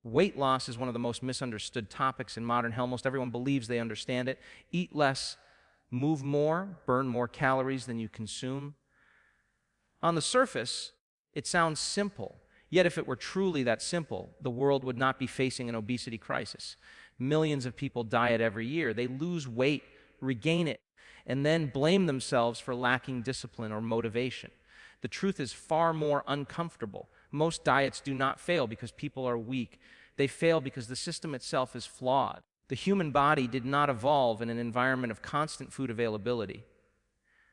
Weight loss is one of the most misunderstood topics in modern health. Almost everyone believes they understand it. Eat less, move more, burn more calories than you consume. On the surface, it sounds simple. Yet if it were truly that simple, the world would not be facing an obesity crisis. Millions of people diet every year. They lose weight, regain it, and then blame themselves for lacking discipline or motivation. The truth is far more uncomfortable. Most diets do not fail because people are weak. They fail because the system itself is flawed. The human body did not evolve in an environment of constant food availability.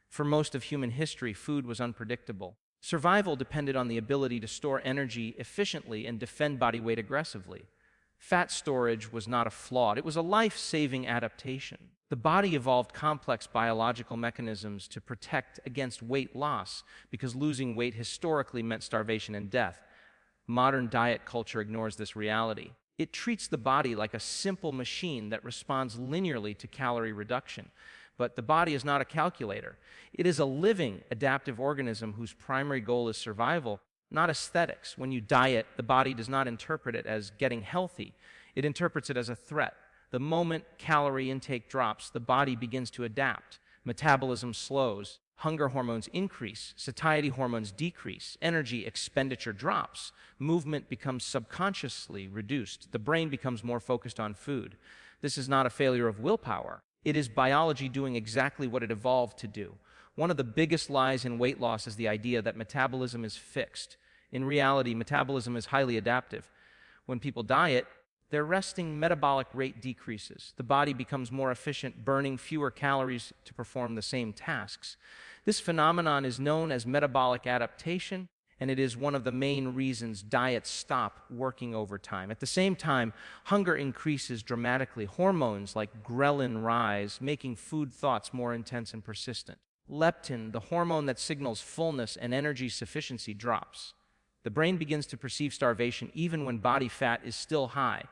For most of human history, food was unpredictable. Survival depended on the ability to store energy efficiently and defend body weight aggressively. Fat storage was not a flaw. It was a life-saving adaptation. The body evolved complex biological mechanisms to protect against weight loss because losing weight historically meant starvation and death. Modern diet culture ignores this reality. It treats the body like a simple machine that responds linearly to calorie reduction. But the body is not a calculator. It is a living, adaptive organism whose primary goal is survival, not aesthetics. When you diet, the body does not interpret it as getting healthy. It interprets it as a threat. The moment calorie intake drops, the body begins to adapt. Metabolism slows, hunger hormones increase, satiety hormones decrease, energy expenditure drops, movement becomes subconsciously reduced, the brain becomes more focused on food. This is not a failure of willpower. It is biology doing exactly what it evolved to do. One of the biggest lies in weight loss is the idea that metabolism is fixed. In reality, metabolism is highly adaptive. When people diet, their resting metabolic rate decreases. The body becomes more efficient, burning fewer calories to perform the same tasks. This phenomenon is known as metabolic adaptation, and it is one of the main reasons diets stop working over time. At the same time, hunger increases dramatically. Hormones like ghrelin rise, making food thoughts more intense and persistent. Leptin, the hormone that signals fullness and energy sufficiency, drops. The brain begins to perceive starvation even when body fat is still high.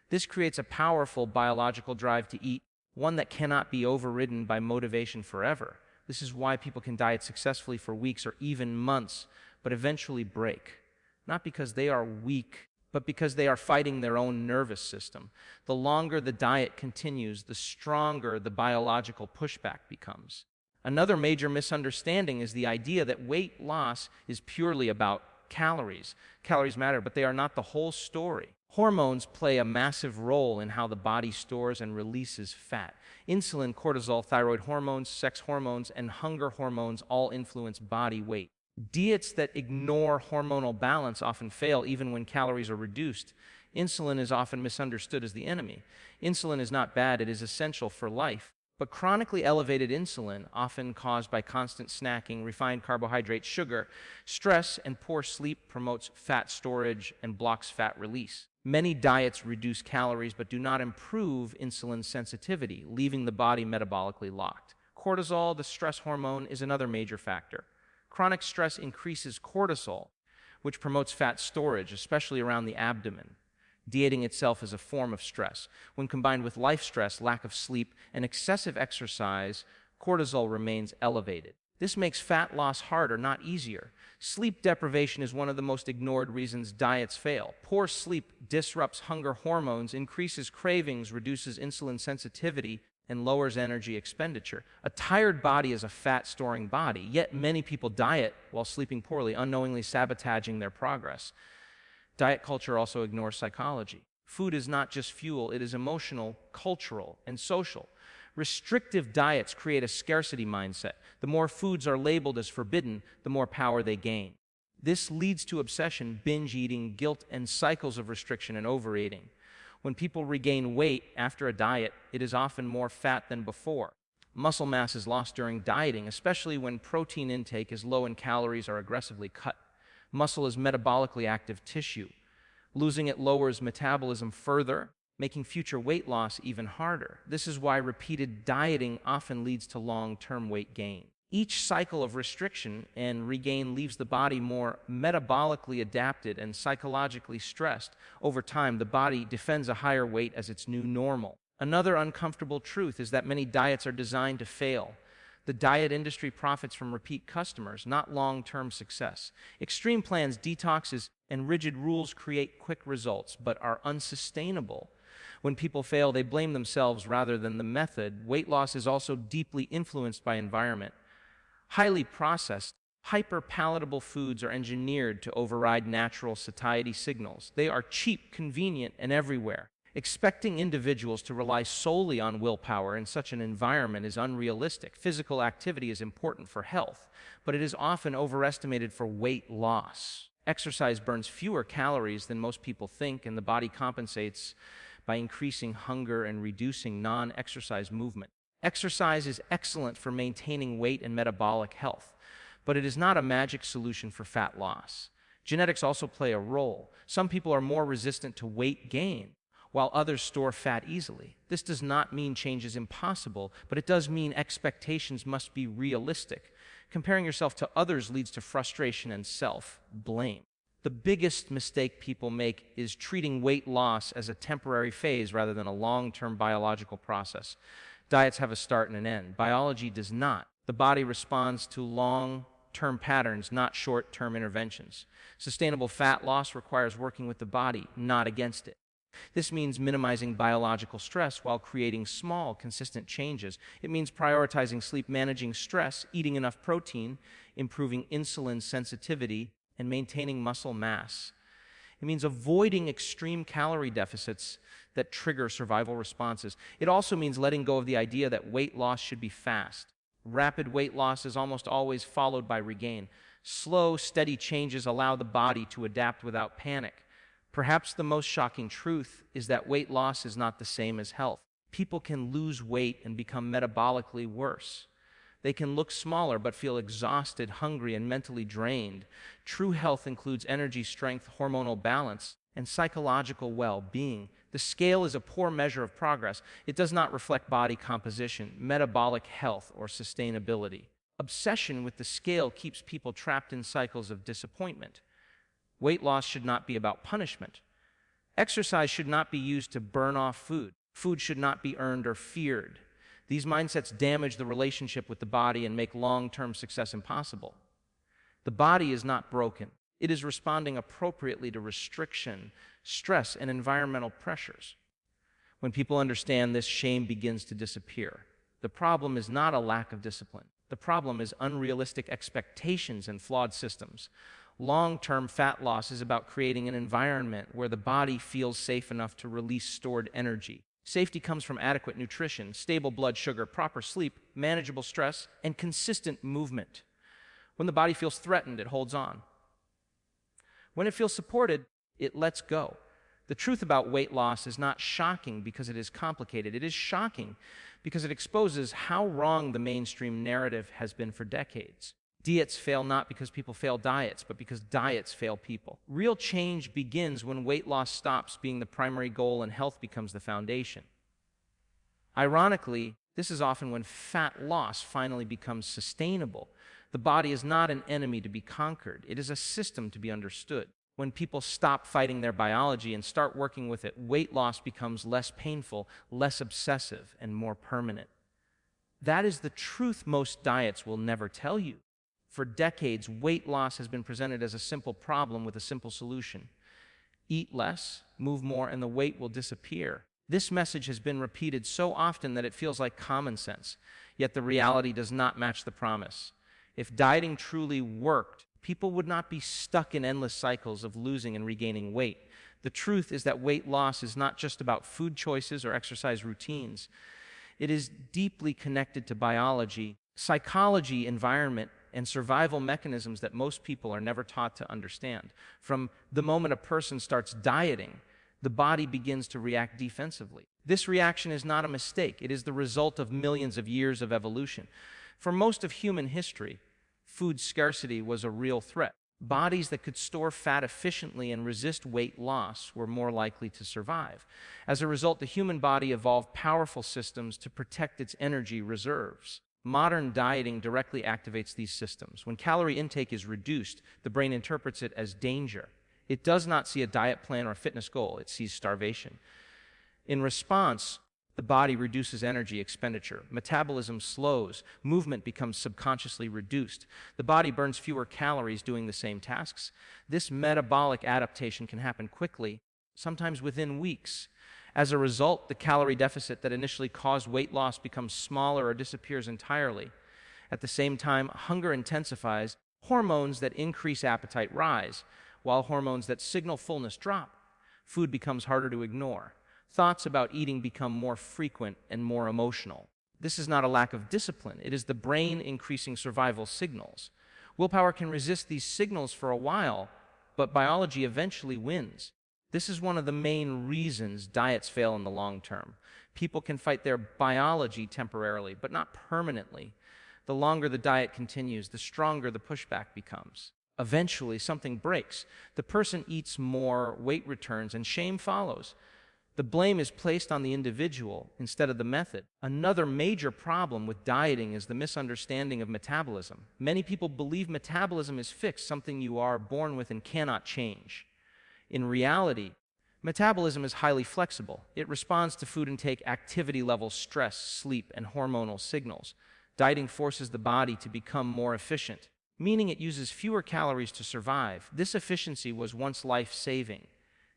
This creates a powerful biological drive to eat, one that cannot be overridden by motivation forever. This is why people can diet successfully for weeks or even months, but eventually break. Not because they are weak, but because they are fighting their own nervous system. The longer the diet continues, the stronger the biological pushback becomes. Another major misunderstanding is the idea that weight loss is purely about calories. Calories matter, but they are not the whole story. Hormones play a massive role in how the body stores and releases fat. Insulin, cortisol, thyroid hormones, sex hormones, and hunger hormones all influence body weight. Diets that ignore hormonal balance often fail even when calories are reduced. Insulin is often misunderstood as the enemy. Insulin is not bad, it is essential for life. But chronically elevated insulin, often caused by constant snacking, refined carbohydrates, sugar, stress, and poor sleep promotes fat storage and blocks fat release. Many diets reduce calories but do not improve insulin sensitivity, leaving the body metabolically locked. Cortisol, the stress hormone, is another major factor. Chronic stress increases cortisol, which promotes fat storage, especially around the abdomen. Dieting itself is a form of stress. When combined with life stress, lack of sleep, and excessive exercise, cortisol remains elevated. This makes fat loss harder, not easier. Sleep deprivation is one of the most ignored reasons diets fail. Poor sleep disrupts hunger hormones, increases cravings, reduces insulin sensitivity, and lowers energy expenditure. A tired body is a fat-storing body, yet many people diet while sleeping poorly, unknowingly sabotaging their progress. Diet culture also ignores psychology. Food is not just fuel, it is emotional, cultural, and social. Restrictive diets create a scarcity mindset. The more foods are labeled as forbidden, the more power they gain. This leads to obsession, binge eating, guilt, and cycles of restriction and overeating. When people regain weight after a diet, it is often more fat than before. Muscle mass is lost during dieting, especially when protein intake is low and calories are aggressively cut. Muscle is metabolically active tissue. Losing it lowers metabolism further, making future weight loss even harder. This is why repeated dieting often leads to long-term weight gain. Each cycle of restriction and regain leaves the body more metabolically adapted and psychologically stressed. Over time, the body defends a higher weight as its new normal. Another uncomfortable truth is that many diets are designed to fail. The diet industry profits from repeat customers, not long-term success. Extreme plans, detoxes, and rigid rules create quick results but are unsustainable. When people fail, they blame themselves rather than the method. Weight loss is also deeply influenced by environment. Highly processed, hyper-palatable foods are engineered to override natural satiety signals. They are cheap, convenient, and everywhere. Expecting individuals to rely solely on willpower in such an environment is unrealistic. Physical activity is important for health, but it is often overestimated for weight loss. Exercise burns fewer calories than most people think, and the body compensates by increasing hunger and reducing non-exercise movement. Exercise is excellent for maintaining weight and metabolic health, but it is not a magic solution for fat loss. Genetics also play a role. Some people are more resistant to weight gain, while others store fat easily. This does not mean change is impossible, but it does mean expectations must be realistic. Comparing yourself to others leads to frustration and self-blame. The biggest mistake people make is treating weight loss as a temporary phase rather than a long-term biological process. Diets have a start and an end. Biology does not. The body responds to long-term patterns, not short-term interventions. Sustainable fat loss requires working with the body, not against it. This means minimizing biological stress while creating small, consistent changes. It means prioritizing sleep, managing stress, eating enough protein, improving insulin sensitivity, and maintaining muscle mass. It means avoiding extreme calorie deficits that trigger survival responses. It also means letting go of the idea that weight loss should be fast. Rapid weight loss is almost always followed by regain. Slow, steady changes allow the body to adapt without panic. Perhaps the most shocking truth is that weight loss is not the same as health. People can lose weight and become metabolically worse. They can look smaller but feel exhausted, hungry, and mentally drained. True health includes energy, strength, hormonal balance, and psychological well-being. The scale is a poor measure of progress. It does not reflect body composition, metabolic health, or sustainability. Obsession with the scale keeps people trapped in cycles of disappointment. Weight loss should not be about punishment. Exercise should not be used to burn off food. Food should not be earned or feared. These mindsets damage the relationship with the body and make long-term success impossible. The body is not broken. It is responding appropriately to restriction, stress, and environmental pressures. When people understand this, shame begins to disappear. The problem is not a lack of discipline. The problem is unrealistic expectations and flawed systems. Long-term fat loss is about creating an environment where the body feels safe enough to release stored energy. Safety comes from adequate nutrition, stable blood sugar, proper sleep, manageable stress, and consistent movement. When the body feels threatened, it holds on. When it feels supported, it lets go. The truth about weight loss is not shocking because it is complicated. It is shocking because it exposes how wrong the mainstream narrative has been for decades. Diets fail not because people fail diets, but because diets fail people. Real change begins when weight loss stops being the primary goal and health becomes the foundation. Ironically, this is often when fat loss finally becomes sustainable. The body is not an enemy to be conquered. It is a system to be understood. When people stop fighting their biology and start working with it, weight loss becomes less painful, less obsessive, and more permanent. That is the truth most diets will never tell you. For decades, weight loss has been presented as a simple problem with a simple solution. Eat less, move more, and the weight will disappear. This message has been repeated so often that it feels like common sense, yet the reality does not match the promise. If dieting truly worked, people would not be stuck in endless cycles of losing and regaining weight. The truth is that weight loss is not just about food choices or exercise routines. It is deeply connected to biology, psychology, environment, and survival mechanisms that most people are never taught to understand. From the moment a person starts dieting, the body begins to react defensively. This reaction is not a mistake. It is the result of millions of years of evolution. For most of human history, food scarcity was a real threat. Bodies that could store fat efficiently and resist weight loss were more likely to survive. As a result, the human body evolved powerful systems to protect its energy reserves. Modern dieting directly activates these systems. When calorie intake is reduced, the brain interprets it as danger. It does not see a diet plan or a fitness goal. It sees starvation. In response, The body reduces energy expenditure. Metabolism slows. Movement becomes subconsciously reduced. The body burns fewer calories doing the same tasks. This metabolic adaptation can happen quickly, sometimes within weeks. As a result, the calorie deficit that initially caused weight loss becomes smaller or disappears entirely. At the same time, hunger intensifies. Hormones that increase appetite rise, while hormones that signal fullness drop. Food becomes harder to ignore. Thoughts about eating become more frequent and more emotional. This is not a lack of discipline. It is the brain increasing survival signals. Willpower can resist these signals for a while, but biology eventually wins. This is one of the main reasons diets fail in the long term. People can fight their biology temporarily, but not permanently. The longer the diet continues, the stronger the pushback becomes. Eventually, something breaks. The person eats more, weight returns, and shame follows. The blame is placed on the individual instead of the method. Another major problem with dieting is the misunderstanding of metabolism. Many people believe metabolism is fixed, something you are born with and cannot change. In reality, metabolism is highly flexible. It responds to food intake, activity levels, stress, sleep, and hormonal signals. Dieting forces the body to become more efficient, meaning it uses fewer calories to survive. This efficiency was once life-saving.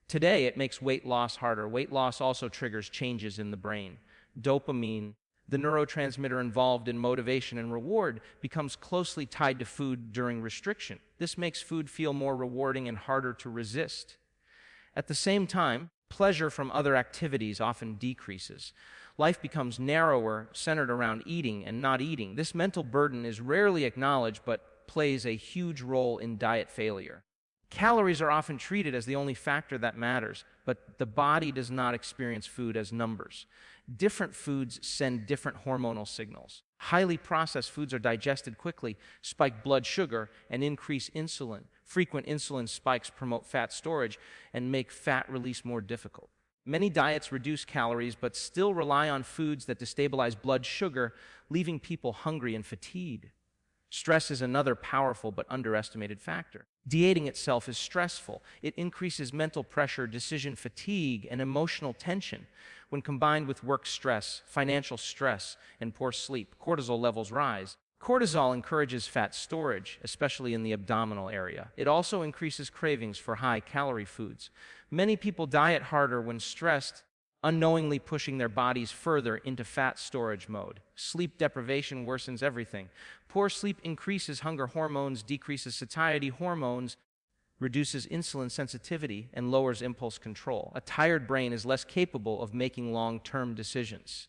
Today, it makes weight loss harder. Weight loss also triggers changes in the brain. Dopamine, the neurotransmitter involved in motivation and reward, becomes closely tied to food during restriction. This makes food feel more rewarding and harder to resist. At the same time, pleasure from other activities often decreases. Life becomes narrower, centered around eating and not eating. This mental burden is rarely acknowledged but plays a huge role in diet failure. Calories are often treated as the only factor that matters, but the body does not experience food as numbers. Different foods send different hormonal signals. Highly processed foods are digested quickly, spike blood sugar, and increase insulin. Frequent insulin spikes promote fat storage and make fat release more difficult. Many diets reduce calories but still rely on foods that destabilize blood sugar, leaving people hungry and fatigued. Stress is another powerful but underestimated factor. Dieting itself is stressful. It increases mental pressure, decision fatigue, and emotional tension. When combined with work stress, financial stress, and poor sleep, cortisol levels rise. Cortisol encourages fat storage, especially in the abdominal area. It also increases cravings for high-calorie foods. Many people diet harder when stressed, unknowingly pushing their bodies further into fat storage mode. Sleep deprivation worsens everything. Poor sleep increases hunger hormones, decreases satiety hormones, reduces insulin sensitivity, and lowers impulse control. A tired brain is less capable of making long-term decisions.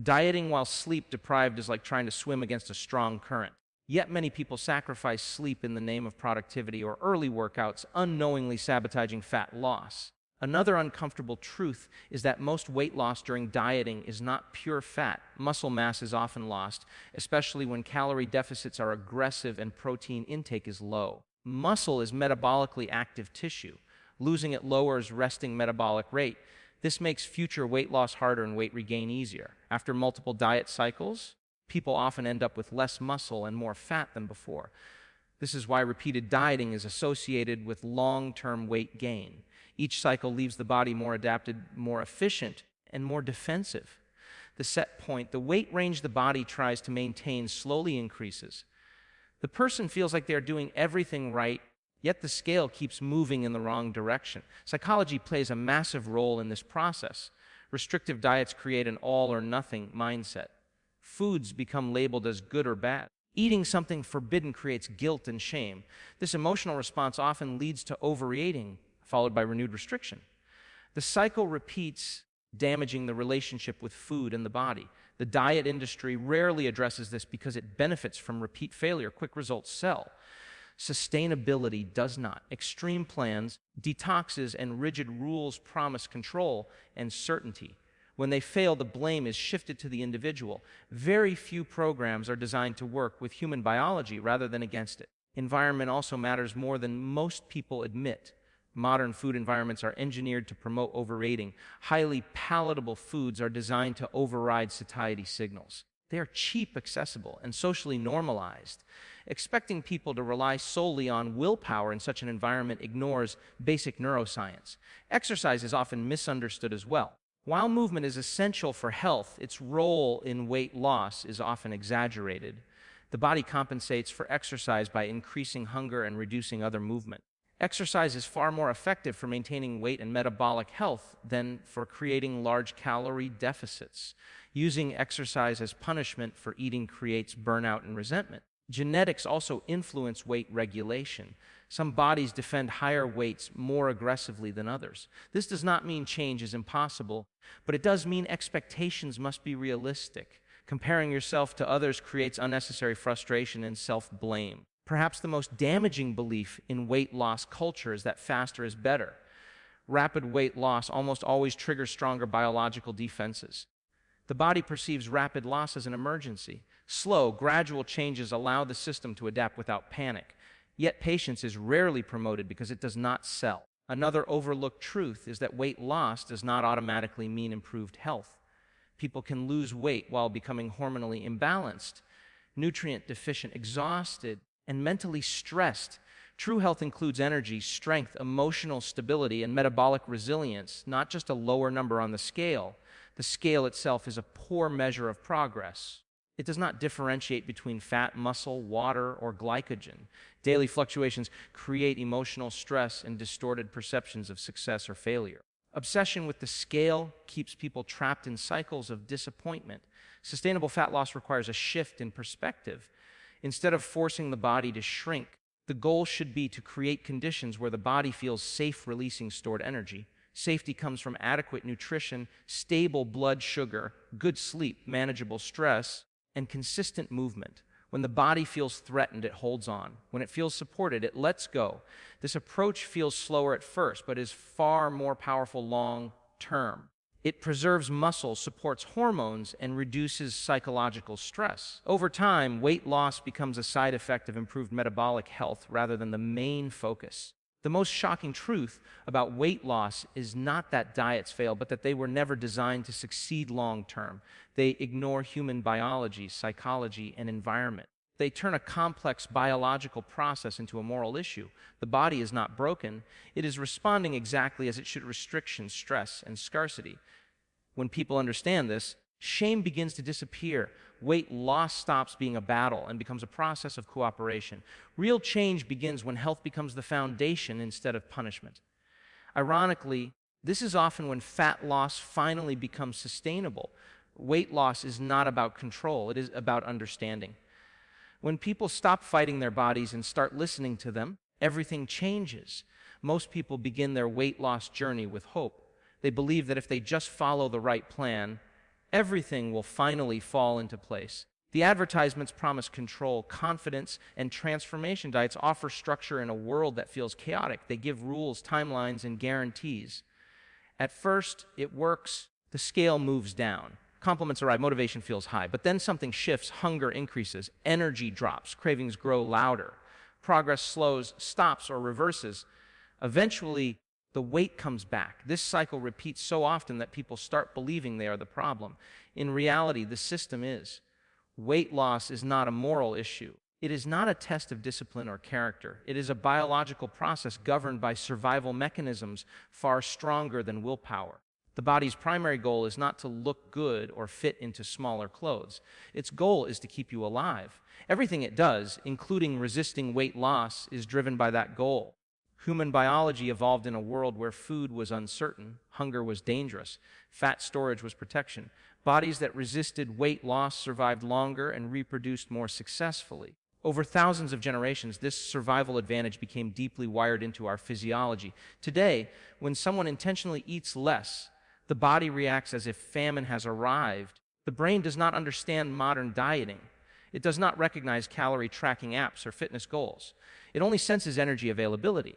Dieting while sleep deprived is like trying to swim against a strong current. Yet many people sacrifice sleep in the name of productivity or early workouts, unknowingly sabotaging fat loss. Another uncomfortable truth is that most weight loss during dieting is not pure fat. Muscle mass is often lost, especially when calorie deficits are aggressive and protein intake is low. Muscle is metabolically active tissue. Losing it lowers resting metabolic rate. This makes future weight loss harder and weight regain easier. After multiple diet cycles, people often end up with less muscle and more fat than before. This is why repeated dieting is associated with long-term weight gain. Each cycle leaves the body more adapted, more efficient, and more defensive. The set point, the weight range the body tries to maintain, slowly increases. The person feels like they're doing everything right, yet the scale keeps moving in the wrong direction. Psychology plays a massive role in this process. Restrictive diets create an all-or-nothing mindset. Foods become labeled as good or bad. Eating something forbidden creates guilt and shame. This emotional response often leads to overeating, followed by renewed restriction. The cycle repeats, damaging the relationship with food and the body. The diet industry rarely addresses this because it benefits from repeat failure. Quick results sell. Sustainability does not. Extreme plans, detoxes, and rigid rules promise control and certainty. When they fail, the blame is shifted to the individual. Very few programs are designed to work with human biology rather than against it. Environment also matters more than most people admit. Modern food environments are engineered to promote overeating. Highly palatable foods are designed to override satiety signals. They are cheap, accessible, and socially normalized. Expecting people to rely solely on willpower in such an environment ignores basic neuroscience. Exercise is often misunderstood as well. While movement is essential for health, its role in weight loss is often exaggerated. The body compensates for exercise by increasing hunger and reducing other movement. Exercise is far more effective for maintaining weight and metabolic health than for creating large calorie deficits. Using exercise as punishment for eating creates burnout and resentment. Genetics also influence weight regulation. Some bodies defend higher weights more aggressively than others. This does not mean change is impossible, but it does mean expectations must be realistic. Comparing yourself to others creates unnecessary frustration and self-blame. Perhaps the most damaging belief in weight loss culture is that faster is better. Rapid weight loss almost always triggers stronger biological defenses. The body perceives rapid loss as an emergency. Slow, gradual changes allow the system to adapt without panic. Yet patience is rarely promoted because it does not sell. Another overlooked truth is that weight loss does not automatically mean improved health. People can lose weight while becoming hormonally imbalanced, nutrient deficient, exhausted, and mentally stressed. True health includes energy, strength, emotional stability, and metabolic resilience, not just a lower number on the scale. The scale itself is a poor measure of progress. It does not differentiate between fat, muscle, water, or glycogen. Daily fluctuations create emotional stress and distorted perceptions of success or failure. Obsession with the scale keeps people trapped in cycles of disappointment. Sustainable fat loss requires a shift in perspective. Instead of forcing the body to shrink, the goal should be to create conditions where the body feels safe releasing stored energy. Safety comes from adequate nutrition, stable blood sugar, good sleep, manageable stress, and consistent movement. When the body feels threatened, it holds on. When it feels supported, it lets go. This approach feels slower at first, but is far more powerful long term. It preserves muscle, supports hormones, and reduces psychological stress. Over time, weight loss becomes a side effect of improved metabolic health rather than the main focus. The most shocking truth about weight loss is not that diets fail, but that they were never designed to succeed long term. They ignore human biology, psychology, and environment. They turn a complex biological process into a moral issue. The body is not broken. It is responding exactly as it should: restriction, stress, and scarcity. When people understand this, shame begins to disappear. Weight loss stops being a battle and becomes a process of cooperation. Real change begins when health becomes the foundation instead of punishment. Ironically, this is often when fat loss finally becomes sustainable. Weight loss is not about control, it is about understanding. When people stop fighting their bodies and start listening to them, everything changes. Most people begin their weight loss journey with hope. They believe that if they just follow the right plan, everything will finally fall into place. The advertisements promise control, confidence, and transformation. Diets offer structure in a world that feels chaotic. They give rules, timelines, and guarantees. At first, it works. The scale moves down. Compliments arrive, motivation feels high. But then something shifts, hunger increases, energy drops, cravings grow louder. Progress slows, stops, or reverses. Eventually, the weight comes back. This cycle repeats so often that people start believing they are the problem. In reality, the system is. Weight loss is not a moral issue. It is not a test of discipline or character. It is a biological process governed by survival mechanisms far stronger than willpower. The body's primary goal is not to look good or fit into smaller clothes. Its goal is to keep you alive. Everything it does, including resisting weight loss, is driven by that goal. Human biology evolved in a world where food was uncertain, hunger was dangerous, fat storage was protection. Bodies that resisted weight loss survived longer and reproduced more successfully. Over thousands of generations, this survival advantage became deeply wired into our physiology. Today, when someone intentionally eats less, the body reacts as if famine has arrived. The brain does not understand modern dieting. It does not recognize calorie tracking apps or fitness goals. It only senses energy availability.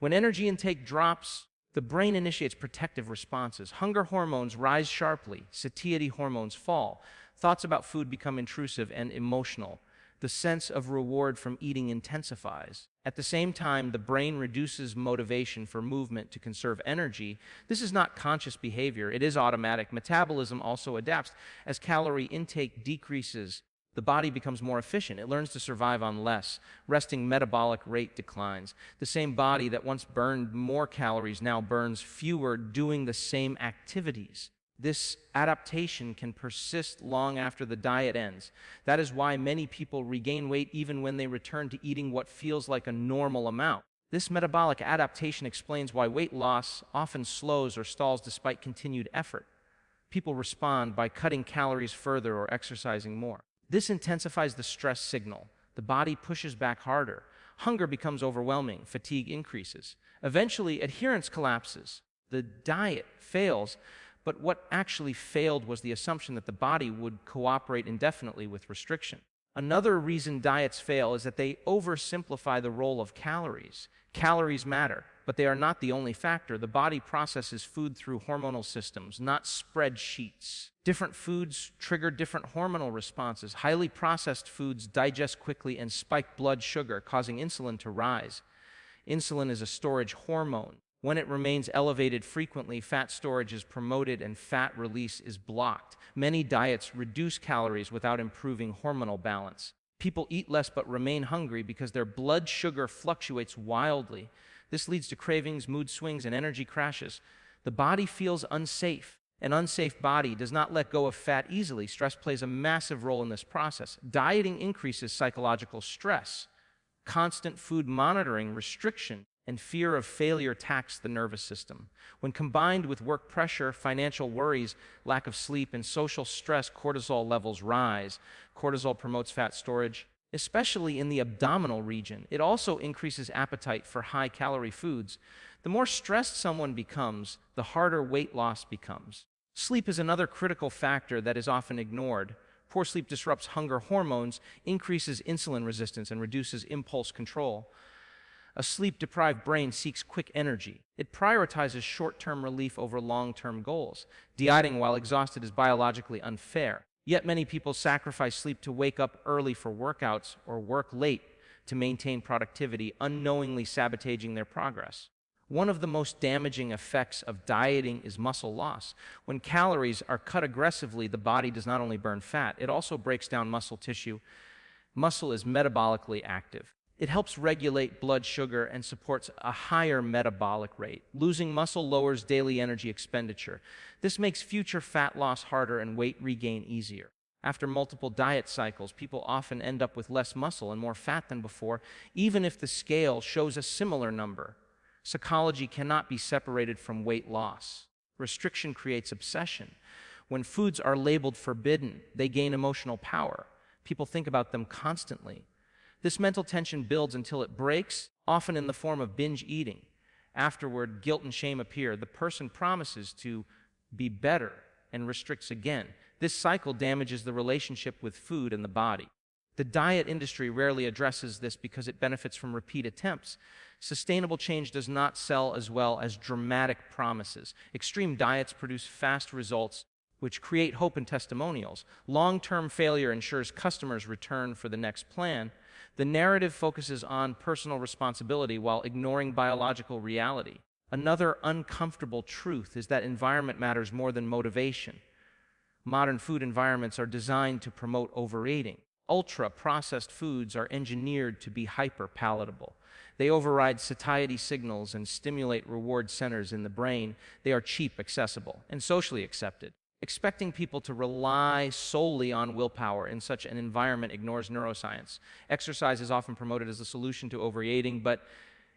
When energy intake drops, the brain initiates protective responses. Hunger hormones rise sharply, satiety hormones fall. Thoughts about food become intrusive and emotional. The sense of reward from eating intensifies. At the same time, the brain reduces motivation for movement to conserve energy. This is not conscious behavior, it is automatic. Metabolism also adapts. As calorie intake decreases, The body becomes more efficient. It learns to survive on less. Resting metabolic rate declines. The same body that once burned more calories now burns fewer doing the same activities. This adaptation can persist long after the diet ends. That is why many people regain weight even when they return to eating what feels like a normal amount. This metabolic adaptation explains why weight loss often slows or stalls despite continued effort. People respond by cutting calories further or exercising more. This intensifies the stress signal. The body pushes back harder. Hunger becomes overwhelming. Fatigue increases. Eventually, adherence collapses. The diet fails, but what actually failed was the assumption that the body would cooperate indefinitely with restriction. Another reason diets fail is that they oversimplify the role of calories. Calories matter, but they are not the only factor. The body processes food through hormonal systems, not spreadsheets. Different foods trigger different hormonal responses. Highly processed foods digest quickly and spike blood sugar, causing insulin to rise. Insulin is a storage hormone. When it remains elevated frequently, fat storage is promoted and fat release is blocked. Many diets reduce calories without improving hormonal balance. People eat less but remain hungry because their blood sugar fluctuates wildly. This leads to cravings, mood swings, and energy crashes. The body feels unsafe. An unsafe body does not let go of fat easily. Stress plays a massive role in this process. Dieting increases psychological stress. Constant food monitoring, restriction, and fear of failure tax the nervous system. When combined with work pressure, financial worries, lack of sleep, and social stress, cortisol levels rise. Cortisol promotes fat storage, especially in the abdominal region. It also increases appetite for high-calorie foods. The more stressed someone becomes, the harder weight loss becomes. Sleep is another critical factor that is often ignored. Poor sleep disrupts hunger hormones, increases insulin resistance, and reduces impulse control. A sleep-deprived brain seeks quick energy. It prioritizes short-term relief over long-term goals. Dieting while exhausted is biologically unfair. Yet many people sacrifice sleep to wake up early for workouts or work late to maintain productivity, unknowingly sabotaging their progress. One of the most damaging effects of dieting is muscle loss. When calories are cut aggressively, the body does not only burn fat, it also breaks down muscle tissue. Muscle is metabolically active. It helps regulate blood sugar and supports a higher metabolic rate. Losing muscle lowers daily energy expenditure. This makes future fat loss harder and weight regain easier. After multiple diet cycles, people often end up with less muscle and more fat than before, even if the scale shows a similar number. Psychology cannot be separated from weight loss. Restriction creates obsession. When foods are labeled forbidden, they gain emotional power. People think about them constantly. This mental tension builds until it breaks, often in the form of binge eating. Afterward, guilt and shame appear. The person promises to be better and restricts again. This cycle damages the relationship with food and the body. The diet industry rarely addresses this because it benefits from repeat attempts. Sustainable change does not sell as well as dramatic promises. Extreme diets produce fast results, which create hope and testimonials. Long-term failure ensures customers return for the next plan. The narrative focuses on personal responsibility while ignoring biological reality. Another uncomfortable truth is that environment matters more than motivation. Modern food environments are designed to promote overeating. Ultra-processed foods are engineered to be hyper-palatable. They override satiety signals and stimulate reward centers in the brain. They are cheap, accessible, and socially accepted. Expecting people to rely solely on willpower in such an environment ignores neuroscience. Exercise is often promoted as a solution to overeating, but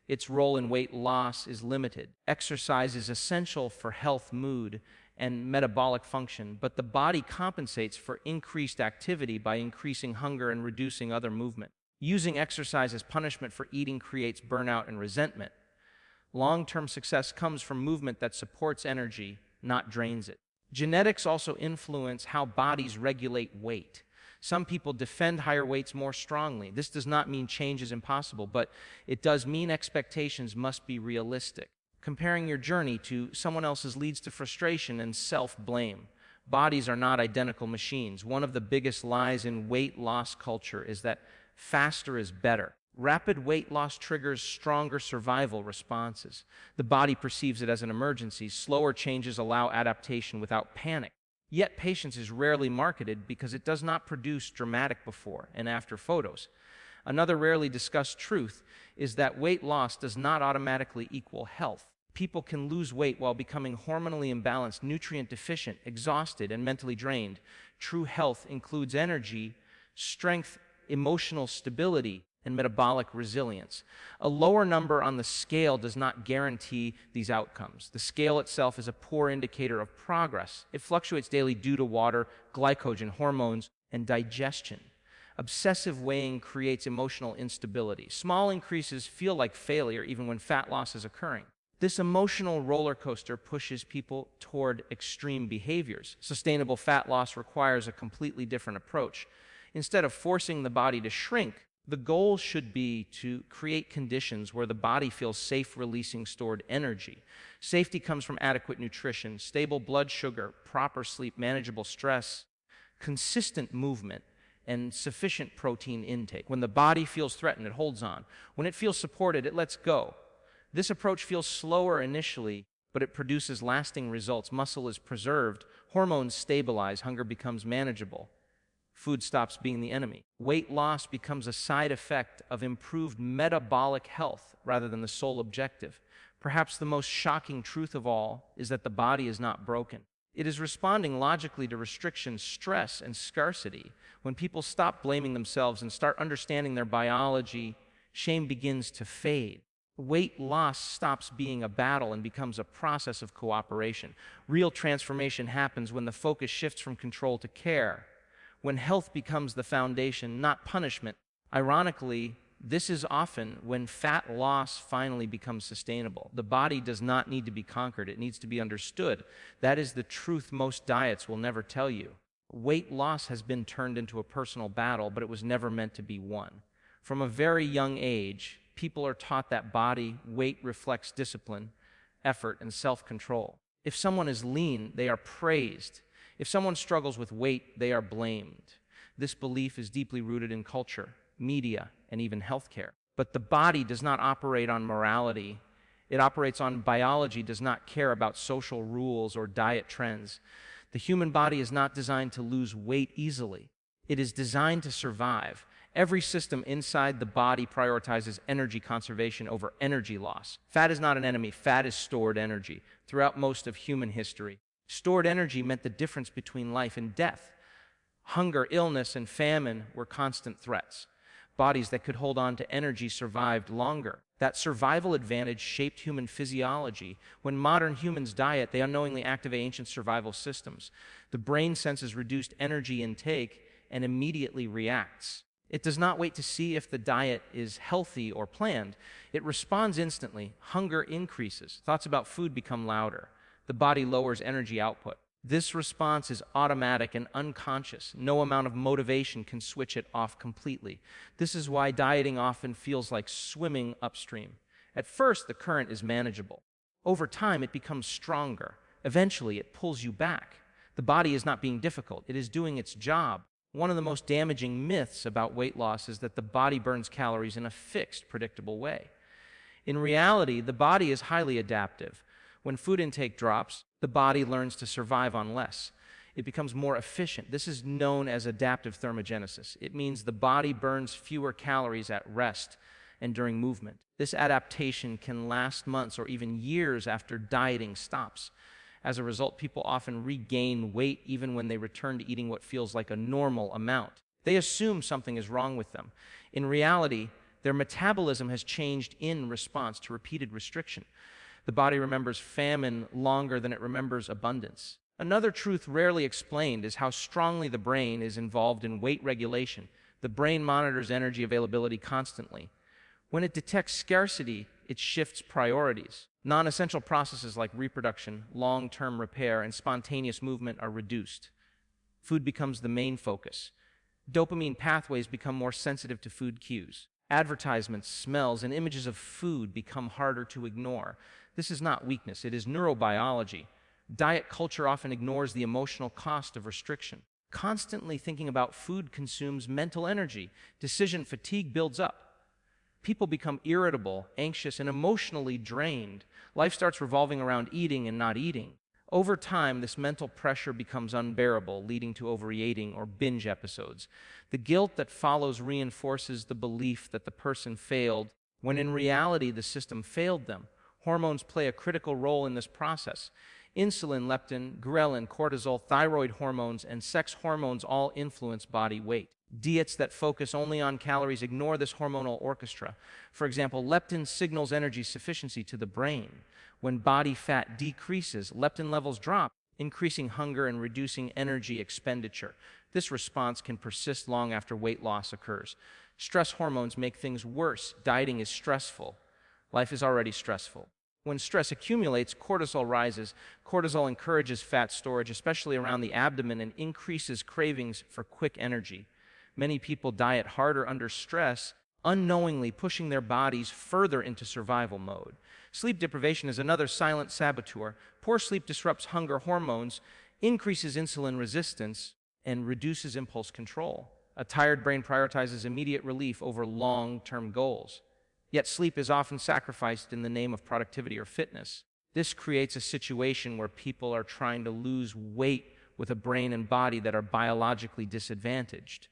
its role in weight loss is limited. Exercise is essential for health, mood, and metabolic function, but the body compensates for increased activity by increasing hunger and reducing other movement. Using exercise as punishment for eating creates burnout and resentment. Long-term success comes from movement that supports energy, not drains it. Genetics also influence how bodies regulate weight. Some people defend higher weights more strongly. This does not mean change is impossible, but it does mean expectations must be realistic. Comparing your journey to someone else's leads to frustration and self-blame. Bodies are not identical machines. One of the biggest lies in weight loss culture is that faster is better. Rapid weight loss triggers stronger survival responses. The body perceives it as an emergency. Slower changes allow adaptation without panic. Yet patience is rarely marketed because it does not produce dramatic before and after photos. Another rarely discussed truth is that weight loss does not automatically equal health. People can lose weight while becoming hormonally imbalanced, nutrient deficient, exhausted, and mentally drained. True health includes energy, strength, emotional stability, and metabolic resilience. A lower number on the scale does not guarantee these outcomes. The scale itself is a poor indicator of progress. It fluctuates daily due to water, glycogen, hormones, and digestion. Obsessive weighing creates emotional instability. Small increases feel like failure even when fat loss is occurring. This emotional roller coaster pushes people toward extreme behaviors. Sustainable fat loss requires a completely different approach. Instead of forcing the body to shrink, the goal should be to create conditions where the body feels safe releasing stored energy. Safety comes from adequate nutrition, stable blood sugar, proper sleep, manageable stress, consistent movement, and sufficient protein intake. When the body feels threatened, it holds on. When it feels supported, it lets go. This approach feels slower initially, but it produces lasting results. Muscle is preserved, hormones stabilize, hunger becomes manageable. Food stops being the enemy. Weight loss becomes a side effect of improved metabolic health rather than the sole objective. Perhaps the most shocking truth of all is that the body is not broken. It is responding logically to restriction, stress, and scarcity. When people stop blaming themselves and start understanding their biology, shame begins to fade. Weight loss stops being a battle and becomes a process of cooperation. Real transformation happens when the focus shifts from control to care, when health becomes the foundation, not punishment. Ironically, this is often when fat loss finally becomes sustainable. The body does not need to be conquered. It needs to be understood. That is the truth most diets will never tell you. Weight loss has been turned into a personal battle, but it was never meant to be won. From a very young age, people are taught that body weight reflects discipline, effort, and self-control. If someone is lean, they are praised. If someone struggles with weight, they are blamed. This belief is deeply rooted in culture, media, and even healthcare. But the body does not operate on morality. It operates on biology, does not care about social rules or diet trends. The human body is not designed to lose weight easily. It is designed to survive. Every system inside the body prioritizes energy conservation over energy loss. Fat is not an enemy. Fat is stored energy. Throughout most of human history, stored energy meant the difference between life and death. Hunger, illness, and famine were constant threats. Bodies that could hold on to energy survived longer. That survival advantage shaped human physiology. When modern humans diet, they unknowingly activate ancient survival systems. The brain senses reduced energy intake and immediately reacts. It does not wait to see if the diet is healthy or planned. It responds instantly. Hunger increases. Thoughts about food become louder. The body lowers energy output. This response is automatic and unconscious. No amount of motivation can switch it off completely. This is why dieting often feels like swimming upstream. At first, the current is manageable. Over time, it becomes stronger. Eventually, it pulls you back. The body is not being difficult. It is doing its job. One of the most damaging myths about weight loss is that the body burns calories in a fixed, predictable way. In reality, the body is highly adaptive. When food intake drops, the body learns to survive on less. It becomes more efficient. This is known as adaptive thermogenesis. It means the body burns fewer calories at rest and during movement. This adaptation can last months or even years after dieting stops. As a result, people often regain weight even when they return to eating what feels like a normal amount. They assume something is wrong with them. In reality, their metabolism has changed in response to repeated restriction. The body remembers famine longer than it remembers abundance. Another truth rarely explained is how strongly the brain is involved in weight regulation. The brain monitors energy availability constantly. When it detects scarcity, it shifts priorities. Non-essential processes like reproduction, long-term repair, and spontaneous movement are reduced. Food becomes the main focus. Dopamine pathways become more sensitive to food cues. Advertisements, smells, and images of food become harder to ignore. This is not weakness, it is neurobiology. Diet culture often ignores the emotional cost of restriction. Constantly thinking about food consumes mental energy. Decision fatigue builds up. People become irritable, anxious, and emotionally drained. Life starts revolving around eating and not eating. Over time, this mental pressure becomes unbearable, leading to overeating or binge episodes. The guilt that follows reinforces the belief that the person failed, when in reality the system failed them. Hormones play a critical role in this process. Insulin, leptin, ghrelin, cortisol, thyroid hormones, and sex hormones all influence body weight. Diets that focus only on calories ignore this hormonal orchestra. For example, leptin signals energy sufficiency to the brain. When body fat decreases, leptin levels drop, increasing hunger and reducing energy expenditure. This response can persist long after weight loss occurs. Stress hormones make things worse. Dieting is stressful. Life is already stressful. When stress accumulates, cortisol rises. Cortisol encourages fat storage, especially around the abdomen, and increases cravings for quick energy. Many people diet harder under stress, unknowingly pushing their bodies further into survival mode. Sleep deprivation is another silent saboteur. Poor sleep disrupts hunger hormones, increases insulin resistance, and reduces impulse control. A tired brain prioritizes immediate relief over long-term goals. Yet sleep is often sacrificed in the name of productivity or fitness. This creates a situation where people are trying to lose weight with a brain and body that are biologically disadvantaged.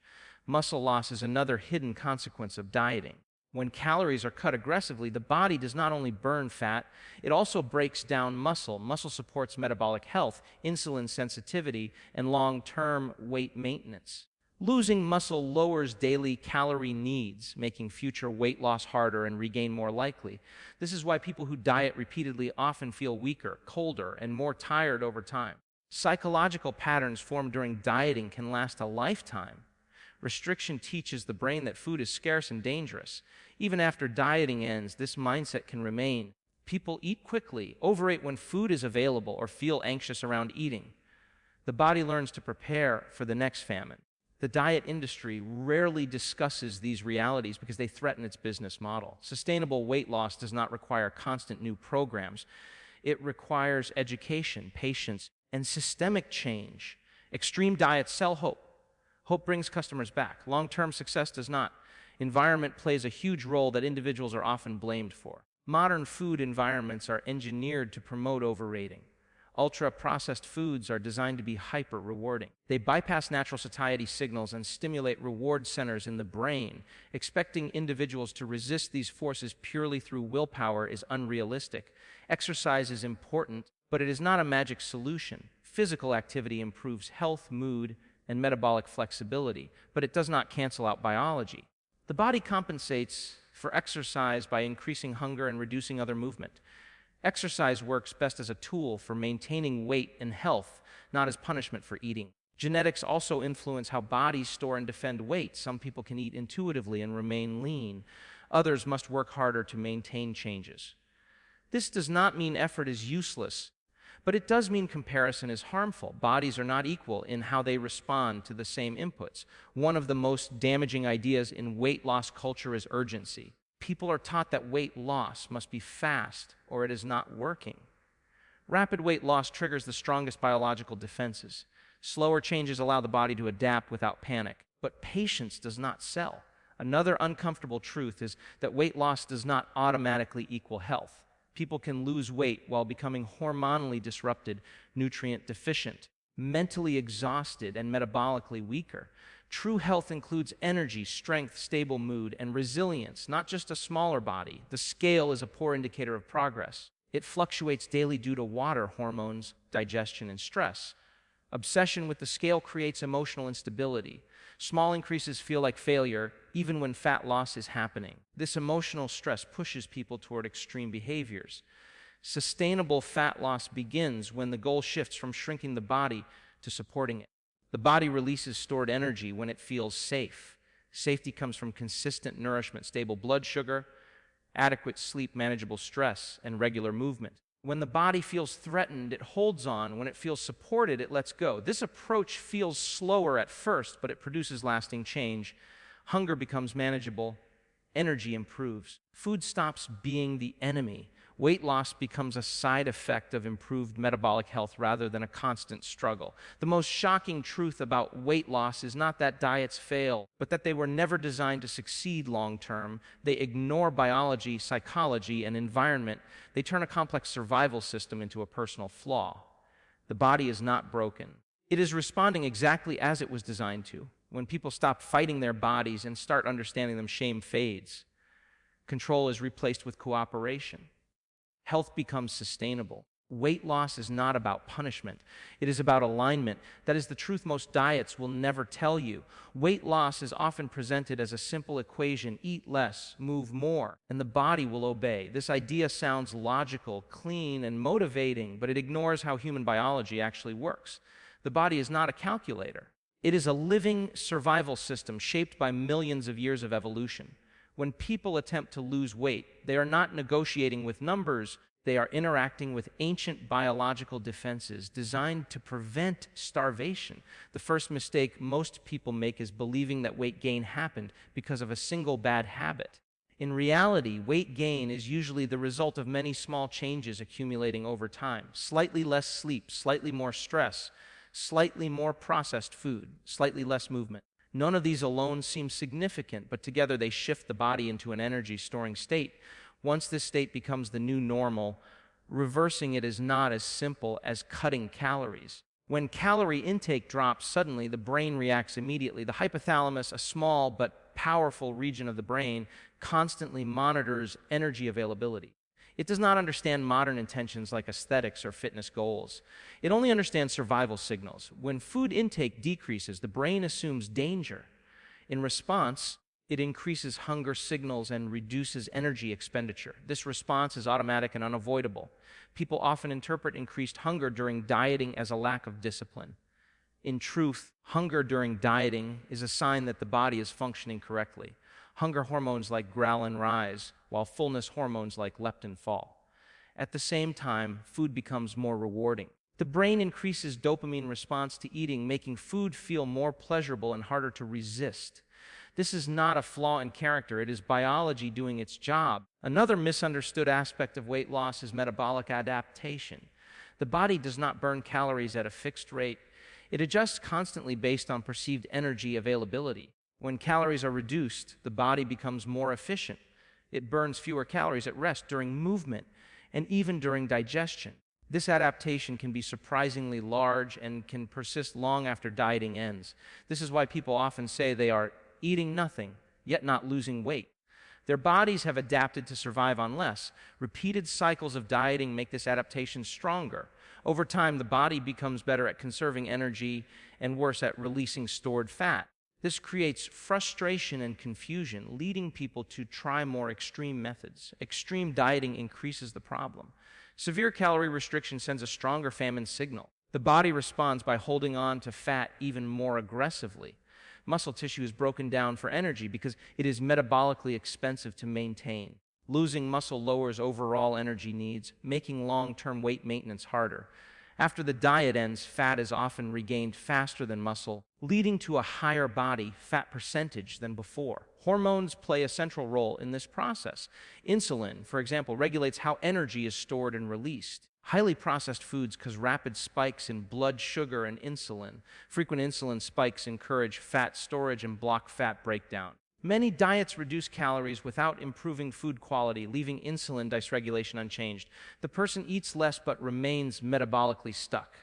Muscle loss is another hidden consequence of dieting. When calories are cut aggressively, the body does not only burn fat, it also breaks down muscle. Muscle supports metabolic health, insulin sensitivity, and long-term weight maintenance. Losing muscle lowers daily calorie needs, making future weight loss harder and regain more likely. This is why people who diet repeatedly often feel weaker, colder, and more tired over time. Psychological patterns formed during dieting can last a lifetime. Restriction teaches the brain that food is scarce and dangerous. Even after dieting ends, this mindset can remain. People eat quickly, overeat when food is available, or feel anxious around eating. The body learns to prepare for the next famine. The diet industry rarely discusses these realities because they threaten its business model. Sustainable weight loss does not require constant new programs. It requires education, patience, and systemic change. Extreme diets sell hope. Hope brings customers back. Long-term success does not. Environment plays a huge role that individuals are often blamed for. Modern food environments are engineered to promote overeating. Ultra-processed foods are designed to be hyper-rewarding. They bypass natural satiety signals and stimulate reward centers in the brain. Expecting individuals to resist these forces purely through willpower is unrealistic. Exercise is important, but it is not a magic solution. Physical activity improves health, mood, and metabolic flexibility, but it does not cancel out biology. The body compensates for exercise by increasing hunger and reducing other movement. Exercise works best as a tool for maintaining weight and health, not as punishment for eating. Genetics also influence how bodies store and defend weight. Some people can eat intuitively and remain lean. Others must work harder to maintain changes. This does not mean effort is useless, but it does mean comparison is harmful. Bodies are not equal in how they respond to the same inputs. One of the most damaging ideas in weight loss culture is urgency. People are taught that weight loss must be fast or it is not working. Rapid weight loss triggers the strongest biological defenses. Slower changes allow the body to adapt without panic. But patience does not sell. Another uncomfortable truth is that weight loss does not automatically equal health. People can lose weight while becoming hormonally disrupted, nutrient deficient, mentally exhausted, and metabolically weaker. True health includes energy, strength, stable mood, and resilience, not just a smaller body. The scale is a poor indicator of progress. It fluctuates daily due to water, hormones, digestion, and stress. Obsession with the scale creates emotional instability. Small increases feel like failure, even when fat loss is happening. This emotional stress pushes people toward extreme behaviors. Sustainable fat loss begins when the goal shifts from shrinking the body to supporting it. The body releases stored energy when it feels safe. Safety comes from consistent nourishment, stable blood sugar, adequate sleep, manageable stress, and regular movement. When the body feels threatened, it holds on. When it feels supported, it lets go. This approach feels slower at first, but it produces lasting change. Hunger becomes manageable. Energy improves. Food stops being the enemy. Weight loss becomes a side effect of improved metabolic health rather than a constant struggle. The most shocking truth about weight loss is not that diets fail, but that they were never designed to succeed long term. They ignore biology, psychology, and environment. They turn a complex survival system into a personal flaw. The body is not broken. It is responding exactly as it was designed to. When people stop fighting their bodies and start understanding them, shame fades. Control is replaced with cooperation. Health becomes sustainable. Weight loss is not about punishment. It is about alignment. That is the truth most diets will never tell you. Weight loss is often presented as a simple equation: eat less, move more, and the body will obey. This idea sounds logical, clean, and motivating, but it ignores how human biology actually works. The body is not a calculator. It is a living survival system shaped by millions of years of evolution. When people attempt to lose weight, they are not negotiating with numbers. They are interacting with ancient biological defenses designed to prevent starvation. The first mistake most people make is believing that weight gain happened because of a single bad habit. In reality, weight gain is usually the result of many small changes accumulating over time. Slightly less sleep, slightly more stress, slightly more processed food, slightly less movement. None of these alone seem significant, but together they shift the body into an energy-storing state. Once this state becomes the new normal, reversing it is not as simple as cutting calories. When calorie intake drops, suddenly the brain reacts immediately. The hypothalamus, a small but powerful region of the brain, constantly monitors energy availability. It does not understand modern intentions like aesthetics or fitness goals. It only understands survival signals. When food intake decreases, the brain assumes danger. In response, it increases hunger signals and reduces energy expenditure. This response is automatic and unavoidable. People often interpret increased hunger during dieting as a lack of discipline. In truth, hunger during dieting is a sign that the body is functioning correctly. Hunger hormones like ghrelin rise, while fullness hormones like leptin fall. At the same time, food becomes more rewarding. The brain increases dopamine response to eating, making food feel more pleasurable and harder to resist. This is not a flaw in character, it is biology doing its job. Another misunderstood aspect of weight loss is metabolic adaptation. The body does not burn calories at a fixed rate. It adjusts constantly based on perceived energy availability. When calories are reduced, the body becomes more efficient. It burns fewer calories at rest, during movement, and even during digestion. This adaptation can be surprisingly large and can persist long after dieting ends. This is why people often say they are eating nothing, yet not losing weight. Their bodies have adapted to survive on less. Repeated cycles of dieting make this adaptation stronger. Over time, the body becomes better at conserving energy and worse at releasing stored fat. This creates frustration and confusion, leading people to try more extreme methods. Extreme dieting increases the problem. Severe calorie restriction sends a stronger famine signal. The body responds by holding on to fat even more aggressively. Muscle tissue is broken down for energy because it is metabolically expensive to maintain. Losing muscle lowers overall energy needs, making long-term weight maintenance harder. After the diet ends, fat is often regained faster than muscle, leading to a higher body fat percentage than before. Hormones play a central role in this process. Insulin, for example, regulates how energy is stored and released. Highly processed foods cause rapid spikes in blood sugar and insulin. Frequent insulin spikes encourage fat storage and block fat breakdown. Many diets reduce calories without improving food quality, leaving insulin dysregulation unchanged. The person eats less but remains metabolically stuck.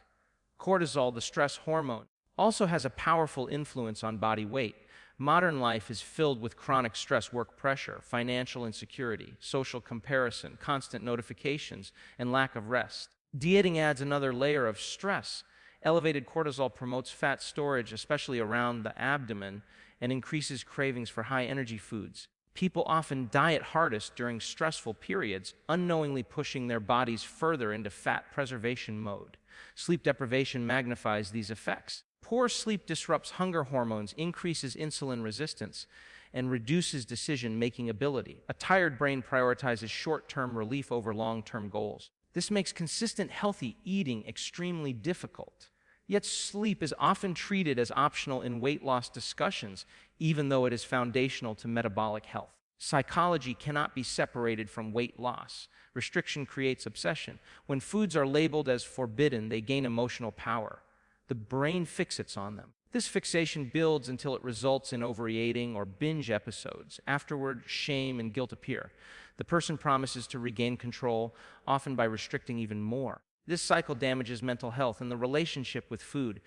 Cortisol, the stress hormone, also has a powerful influence on body weight. Modern life is filled with chronic stress, work pressure, financial insecurity, social comparison, constant notifications, and lack of rest. Dieting adds another layer of stress. Elevated cortisol promotes fat storage, especially around the abdomen, and increases cravings for high-energy foods. People often diet hardest during stressful periods, unknowingly pushing their bodies further into fat preservation mode. Sleep deprivation magnifies these effects. Poor sleep disrupts hunger hormones, increases insulin resistance, and reduces decision-making ability. A tired brain prioritizes short-term relief over long-term goals. This makes consistent, healthy eating extremely difficult. Yet sleep is often treated as optional in weight loss discussions, even though it is foundational to metabolic health. Psychology cannot be separated from weight loss. Restriction creates obsession. When foods are labeled as forbidden, they gain emotional power. The brain fixates on them. This fixation builds until it results in overeating or binge episodes. Afterward, shame and guilt appear. The person promises to regain control, often by restricting even more. This cycle damages mental health and the relationship with food.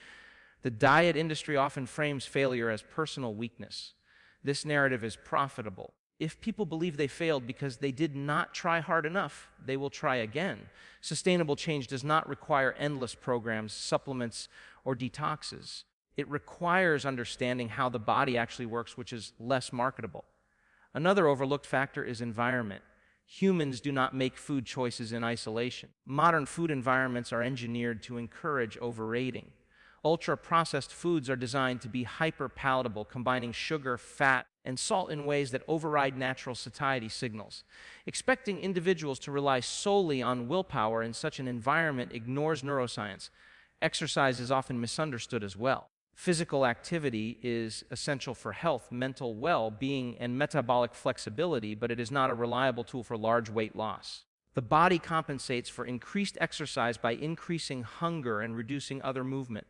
The diet industry often frames failure as personal weakness. This narrative is profitable. If people believe they failed because they did not try hard enough, they will try again. Sustainable change does not require endless programs, supplements, or detoxes. It requires understanding how the body actually works, which is less marketable. Another overlooked factor is environment. Humans do not make food choices in isolation. Modern food environments are engineered to encourage overeating. Ultra-processed foods are designed to be hyper-palatable, combining sugar, fat, and salt in ways that override natural satiety signals. Expecting individuals to rely solely on willpower in such an environment ignores neuroscience. Exercise is often misunderstood as well. Physical activity is essential for health, mental well-being, and metabolic flexibility, but it is not a reliable tool for large weight loss. The body compensates for increased exercise by increasing hunger and reducing other movement.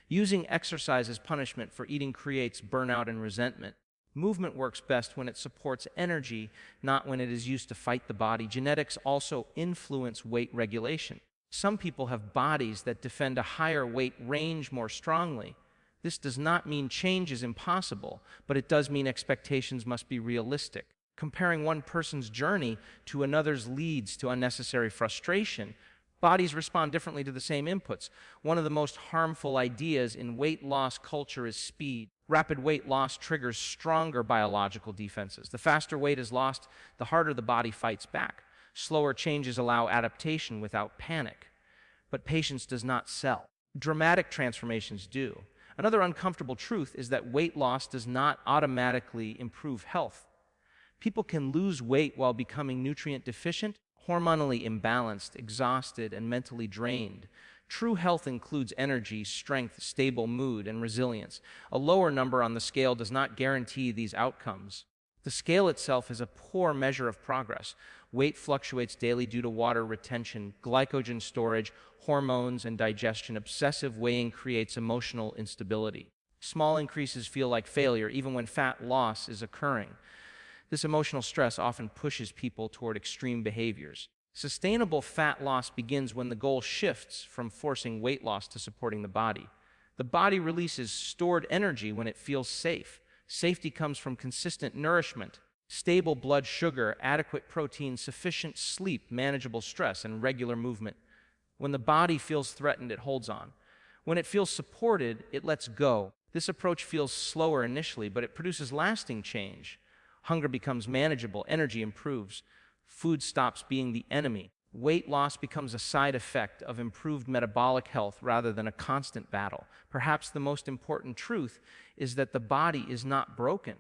Using exercise as punishment for eating creates burnout and resentment. Movement works best when it supports energy, not when it is used to fight the body. Genetics also influence weight regulation. Some people have bodies that defend a higher weight range more strongly. This does not mean change is impossible, but it does mean expectations must be realistic. Comparing one person's journey to another's leads to unnecessary frustration. Bodies respond differently to the same inputs. One of the most harmful ideas in weight loss culture is speed. Rapid weight loss triggers stronger biological defenses. The faster weight is lost, the harder the body fights back. Slower changes allow adaptation without panic. But patience does not sell. Dramatic transformations do. Another uncomfortable truth is that weight loss does not automatically improve health. People can lose weight while becoming nutrient deficient, hormonally imbalanced, exhausted, and mentally drained. True health includes energy, strength, stable mood, and resilience. A lower number on the scale does not guarantee these outcomes. The scale itself is a poor measure of progress. Weight fluctuates daily due to water retention, glycogen storage, hormones, and digestion. Obsessive weighing creates emotional instability. Small increases feel like failure even when fat loss is occurring. This emotional stress often pushes people toward extreme behaviors. Sustainable fat loss begins when the goal shifts from forcing weight loss to supporting the body. The body releases stored energy when it feels safe. Safety comes from consistent nourishment, stable blood sugar, adequate protein, sufficient sleep, manageable stress, and regular movement. When the body feels threatened, it holds on. When it feels supported, it lets go. This approach feels slower initially, but it produces lasting change. Hunger becomes manageable, energy improves, food stops being the enemy. Weight loss becomes a side effect of improved metabolic health rather than a constant battle. Perhaps the most important truth is that the body is not broken.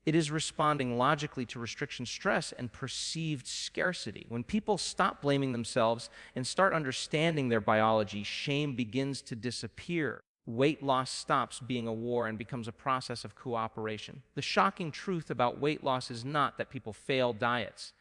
It is responding logically to restriction, stress, and perceived scarcity. When people stop blaming themselves and start understanding their biology, shame begins to disappear. Weight loss stops being a war and becomes a process of cooperation. The shocking truth about weight loss is not that people fail diets,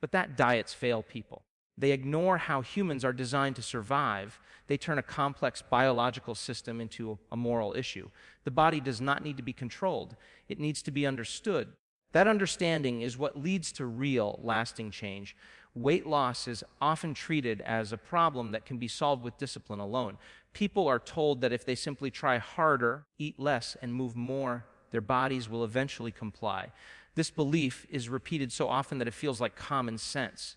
but that diets fail people. They ignore how humans are designed to survive. They turn a complex biological system into a moral issue. The body does not need to be controlled. It needs to be understood. That understanding is what leads to real, lasting change. Weight loss is often treated as a problem that can be solved with discipline alone. People are told that if they simply try harder, eat less, and move more, their bodies will eventually comply. This belief is repeated so often that it feels like common sense.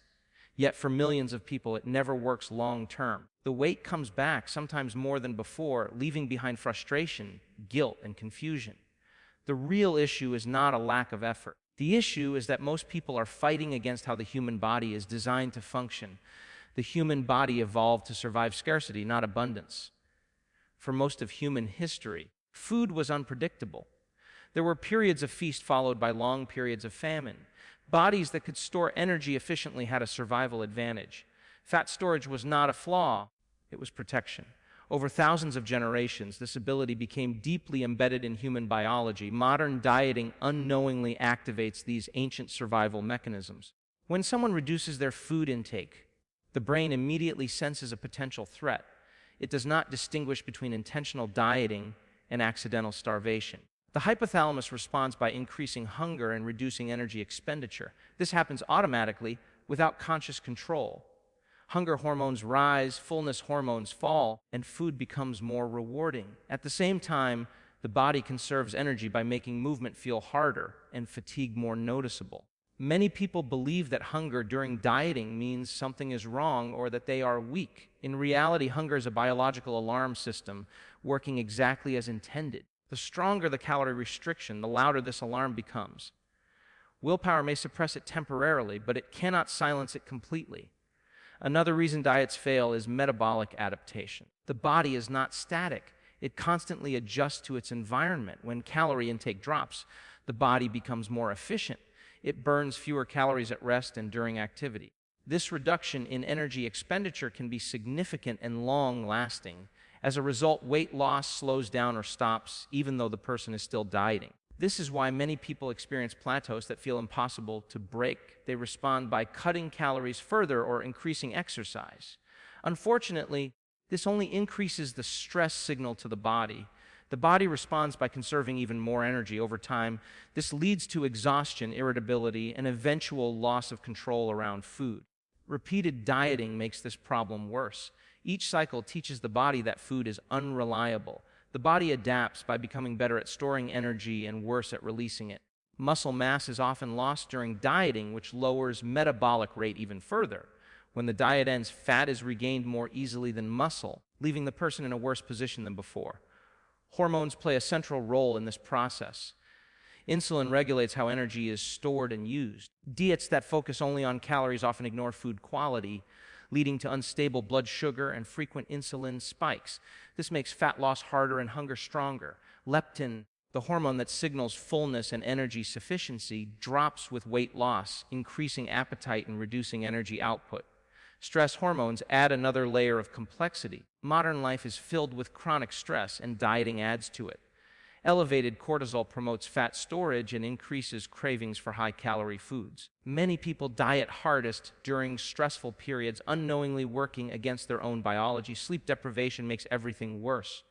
Yet for millions of people, it never works long term. The weight comes back, sometimes more than before, leaving behind frustration, guilt, and confusion. The real issue is not a lack of effort. The issue is that most people are fighting against how the human body is designed to function. The human body evolved to survive scarcity, not abundance. For most of human history, food was unpredictable. There were periods of feast followed by long periods of famine. Bodies that could store energy efficiently had a survival advantage. Fat storage was not a flaw, it was protection. Over thousands of generations, this ability became deeply embedded in human biology. Modern dieting unknowingly activates these ancient survival mechanisms. When someone reduces their food intake, the brain immediately senses a potential threat. It does not distinguish between intentional dieting and accidental starvation. The hypothalamus responds by increasing hunger and reducing energy expenditure. This happens automatically without conscious control. Hunger hormones rise, fullness hormones fall, and food becomes more rewarding. At the same time, the body conserves energy by making movement feel harder and fatigue more noticeable. Many people believe that hunger during dieting means something is wrong or that they are weak. In reality, hunger is a biological alarm system working exactly as intended. The stronger the calorie restriction, the louder this alarm becomes. Willpower may suppress it temporarily, but it cannot silence it completely. Another reason diets fail is metabolic adaptation. The body is not static. It constantly adjusts to its environment. When calorie intake drops, the body becomes more efficient. It burns fewer calories at rest and during activity. This reduction in energy expenditure can be significant and long-lasting. As a result, weight loss slows down or stops, even though the person is still dieting. This is why many people experience plateaus that feel impossible to break. They respond by cutting calories further or increasing exercise. Unfortunately, this only increases the stress signal to the body. The body responds by conserving even more energy over time. This leads to exhaustion, irritability, and eventual loss of control around food. Repeated dieting makes this problem worse. Each cycle teaches the body that food is unreliable. The body adapts by becoming better at storing energy and worse at releasing it. Muscle mass is often lost during dieting, which lowers metabolic rate even further. When the diet ends, fat is regained more easily than muscle, leaving the person in a worse position than before. Hormones play a central role in this process. Insulin regulates how energy is stored and used. Diets that focus only on calories often ignore food quality, leading to unstable blood sugar and frequent insulin spikes. This makes fat loss harder and hunger stronger. Leptin, the hormone that signals fullness and energy sufficiency, drops with weight loss, increasing appetite and reducing energy output. Stress hormones add another layer of complexity. Modern life is filled with chronic stress, and dieting adds to it. Elevated cortisol promotes fat storage and increases cravings for high-calorie foods. Many people diet hardest during stressful periods, unknowingly working against their own biology. Sleep deprivation makes everything worse.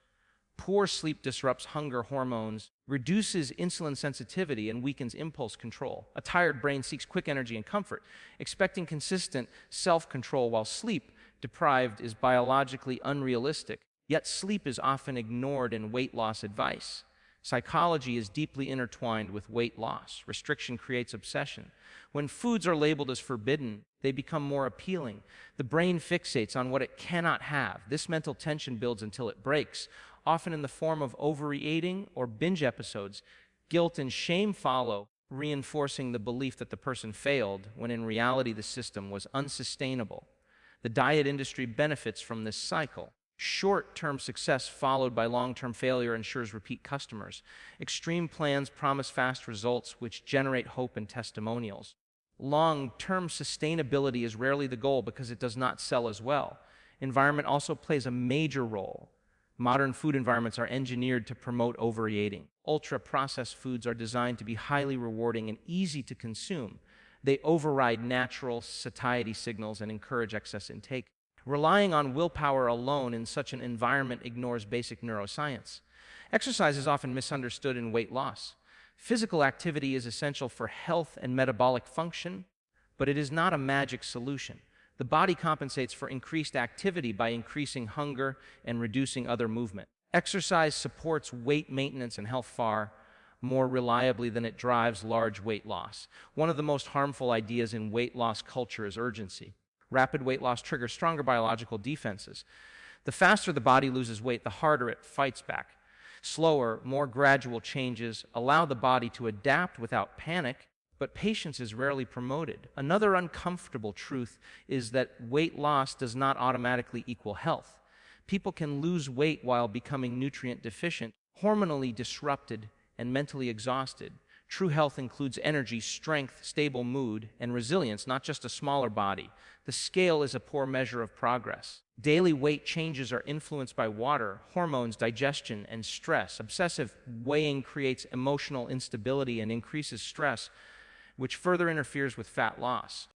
Poor sleep disrupts hunger hormones, reduces insulin sensitivity, and weakens impulse control. A tired brain seeks quick energy and comfort. Expecting consistent self-control while sleep deprived is biologically unrealistic, yet sleep is often ignored in weight loss advice. Psychology is deeply intertwined with weight loss. Restriction creates obsession. When foods are labeled as forbidden, they become more appealing. The brain fixates on what it cannot have. This mental tension builds until it breaks, often in the form of overeating or binge episodes. Guilt and shame follow, reinforcing the belief that the person failed, when in reality the system was unsustainable. The diet industry benefits from this cycle. Short-term success followed by long-term failure ensures repeat customers. Extreme plans promise fast results, which generate hope and testimonials. Long-term sustainability is rarely the goal because it does not sell as well. Environment also plays a major role. Modern food environments are engineered to promote overeating. Ultra-processed foods are designed to be highly rewarding and easy to consume. They override natural satiety signals and encourage excess intake. Relying on willpower alone in such an environment ignores basic neuroscience. Exercise is often misunderstood in weight loss. Physical activity is essential for health and metabolic function, but it is not a magic solution. The body compensates for increased activity by increasing hunger and reducing other movement. Exercise supports weight maintenance and health far more reliably than it drives large weight loss. One of the most harmful ideas in weight loss culture is urgency. Rapid weight loss triggers stronger biological defenses. The faster the body loses weight, the harder it fights back. Slower, more gradual changes allow the body to adapt without panic, but patience is rarely promoted. Another uncomfortable truth is that weight loss does not automatically equal health. People can lose weight while becoming nutrient deficient, hormonally disrupted, and mentally exhausted. True health includes energy, strength, stable mood, and resilience, not just a smaller body. The scale is a poor measure of progress. Daily weight changes are influenced by water, hormones, digestion, and stress. Obsessive weighing creates emotional instability and increases stress, which further interferes with fat loss.